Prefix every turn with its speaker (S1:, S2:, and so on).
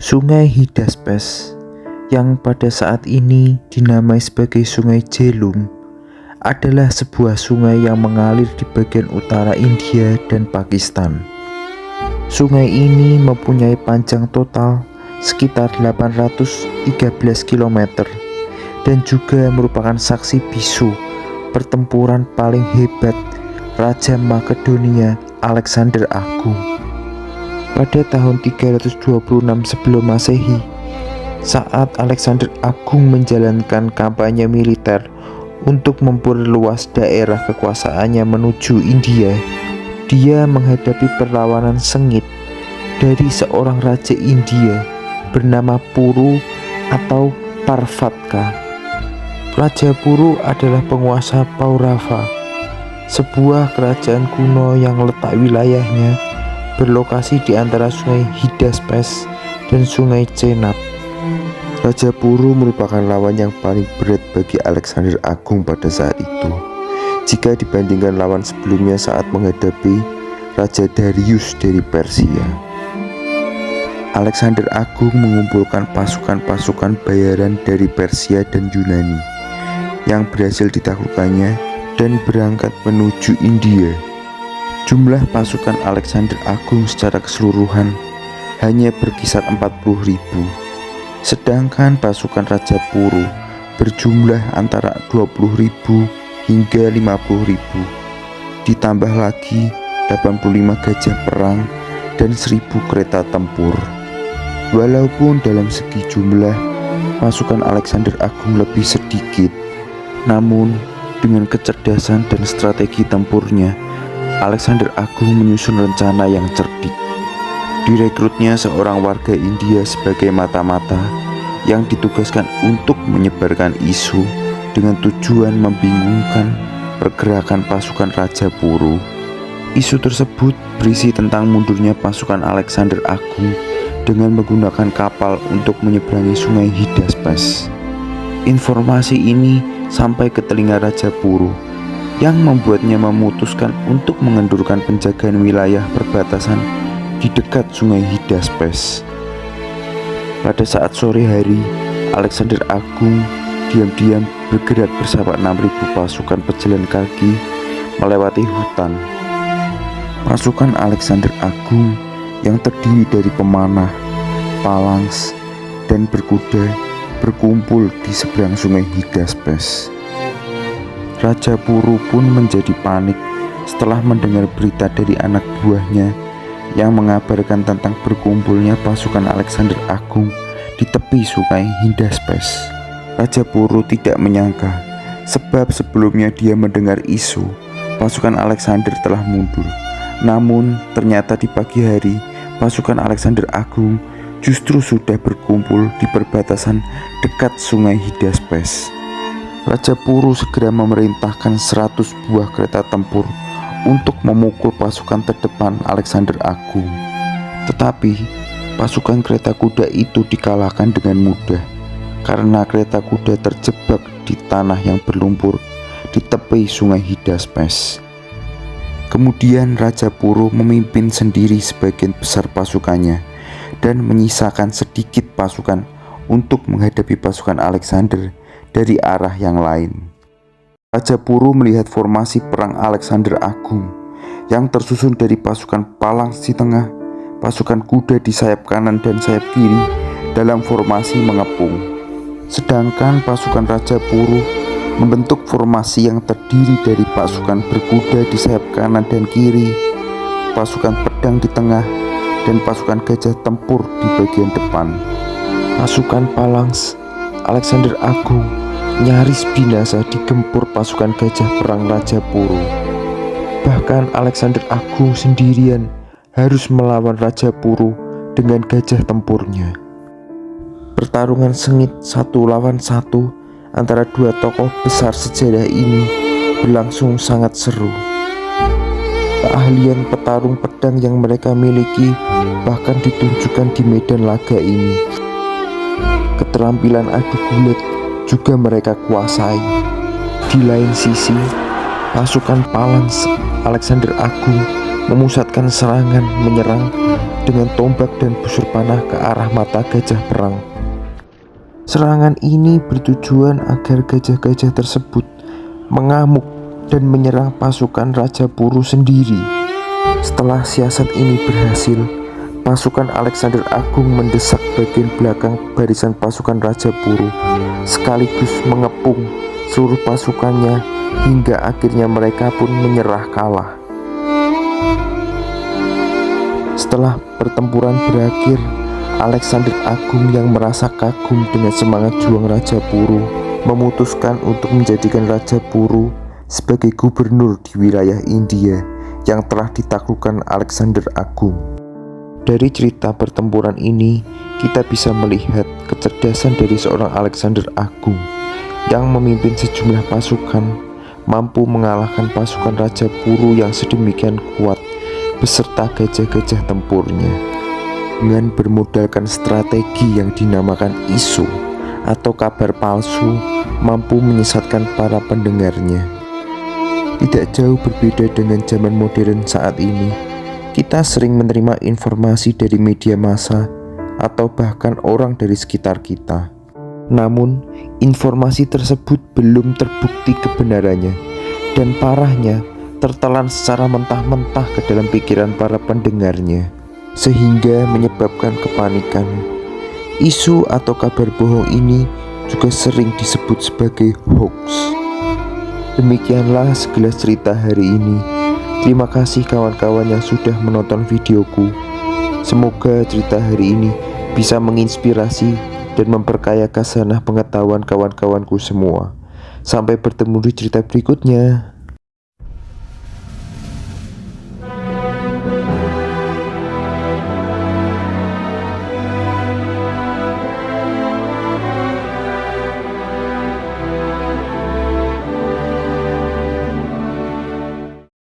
S1: Sungai Hydaspes yang pada saat ini dinamai sebagai Sungai Jhelum adalah sebuah sungai yang mengalir di bagian utara India dan Pakistan. Sungai ini mempunyai panjang total sekitar 813 km dan juga merupakan saksi bisu pertempuran paling hebat Raja Makedonia Alexander Agung. Pada tahun 326 sebelum Masehi, saat Alexander Agung menjalankan kampanye militer untuk memperluas daerah kekuasaannya menuju India, dia menghadapi perlawanan sengit dari seorang raja India bernama Puru atau Parvatka. Raja Puru adalah penguasa Paurava, sebuah kerajaan kuno yang letak wilayahnya berlokasi di antara Sungai Hydaspes dan Sungai Chenab. Raja Puru merupakan lawan yang paling berat bagi Alexander Agung pada saat itu, jika dibandingkan lawan sebelumnya saat menghadapi Raja Darius dari Persia. Alexander Agung mengumpulkan pasukan-pasukan bayaran dari Persia dan Yunani yang berhasil ditaklukkannya dan berangkat menuju India. Jumlah pasukan Alexander Agung secara keseluruhan hanya berkisar 40.000, sedangkan pasukan Raja Puru berjumlah antara 20.000 hingga 50.000, ditambah lagi 85 gajah perang dan 1.000 kereta tempur. Walaupun dalam segi jumlah pasukan Alexander Agung lebih sedikit, namun dengan kecerdasan dan strategi tempurnya, Alexander Agung menyusun rencana yang cerdik. Direkrutnya seorang warga India sebagai mata-mata yang ditugaskan untuk menyebarkan isu dengan tujuan membingungkan pergerakan pasukan Raja Puru. Isu tersebut berisi tentang mundurnya pasukan Alexander Agung dengan menggunakan kapal untuk menyeberangi Sungai Hydaspes. Informasi ini sampai ke telinga Raja Puru yang membuatnya memutuskan untuk mengendurkan penjagaan wilayah perbatasan di dekat Sungai Hydaspes. Pada saat sore hari, Alexander Agung diam-diam bergerak bersama 6.000 pasukan pejalan kaki melewati hutan. Pasukan Alexander Agung yang terdiri dari pemanah, palangs, dan berkuda berkumpul di seberang Sungai Hydaspes. Raja Puru pun menjadi panik setelah mendengar berita dari anak buahnya yang mengabarkan tentang berkumpulnya pasukan Alexander Agung di tepi Sungai Hydaspes. Raja Puru tidak menyangka, sebab sebelumnya dia mendengar isu pasukan Alexander telah mundur. Namun ternyata di pagi hari pasukan Alexander Agung justru sudah berkumpul di perbatasan dekat Sungai Hydaspes. Raja Puru segera memerintahkan 100 buah kereta tempur untuk memukul pasukan terdepan Alexander Agung. Tetapi pasukan kereta kuda itu dikalahkan dengan mudah karena kereta kuda terjebak di tanah yang berlumpur di tepi Sungai Hydaspes. Kemudian Raja Puru memimpin sendiri sebagian besar pasukannya dan menyisakan sedikit pasukan untuk menghadapi pasukan Alexander dari arah yang lain. Raja Puru melihat formasi perang Alexander Agung yang tersusun dari pasukan palang di tengah, pasukan kuda di sayap kanan dan sayap kiri dalam formasi mengepung. Sedangkan pasukan Raja Puru membentuk formasi yang terdiri dari pasukan berkuda di sayap kanan dan kiri, pasukan pedang di tengah, dan pasukan gajah tempur di bagian depan. Pasukan palangs Alexander Agung nyaris binasa digempur pasukan gajah perang Raja Puru. Bahkan Alexander Agung sendirian harus melawan Raja Puru dengan gajah tempurnya. Pertarungan sengit 1 lawan 1 antara dua tokoh besar sejarah ini berlangsung sangat seru. Keahlian petarung pedang yang mereka miliki bahkan ditunjukkan di medan laga ini. Keterampilan adu gulat juga mereka kuasai. Di lain sisi, pasukan palangs Alexander Agung memusatkan serangan menyerang dengan tombak dan busur panah ke arah mata gajah perang. Serangan ini bertujuan agar gajah-gajah tersebut mengamuk dan menyerang pasukan Raja Puru sendiri. Setelah siasat ini berhasil, pasukan Alexander Agung mendesak bagian belakang barisan pasukan Raja Puru, sekaligus mengepung seluruh pasukannya hingga akhirnya mereka pun menyerah kalah. Setelah pertempuran berakhir, Alexander Agung yang merasa kagum dengan semangat juang Raja Puru memutuskan untuk menjadikan Raja Puru sebagai gubernur di wilayah India yang telah ditaklukkan Alexander Agung. Dari cerita pertempuran ini, kita bisa melihat kecerdasan dari seorang Alexander Agung yang memimpin sejumlah pasukan, mampu mengalahkan pasukan Raja Puru yang sedemikian kuat beserta gajah-gajah tempurnya. Dengan bermodalkan strategi yang dinamakan isu atau kabar palsu, mampu menyesatkan para pendengarnya. Tidak jauh berbeda dengan zaman modern saat ini, kita sering menerima informasi dari media massa atau bahkan orang dari sekitar kita. Namun, informasi tersebut belum terbukti kebenarannya, dan parahnya tertelan secara mentah-mentah ke dalam pikiran para pendengarnya, sehingga menyebabkan kepanikan. Isu atau kabar bohong ini juga sering disebut sebagai hoax. Demikianlah segelas cerita hari ini. Terima kasih kawan-kawan yang sudah menonton videoku. Semoga cerita hari ini bisa menginspirasi dan memperkaya khasanah pengetahuan kawan-kawanku semua. Sampai bertemu di cerita berikutnya.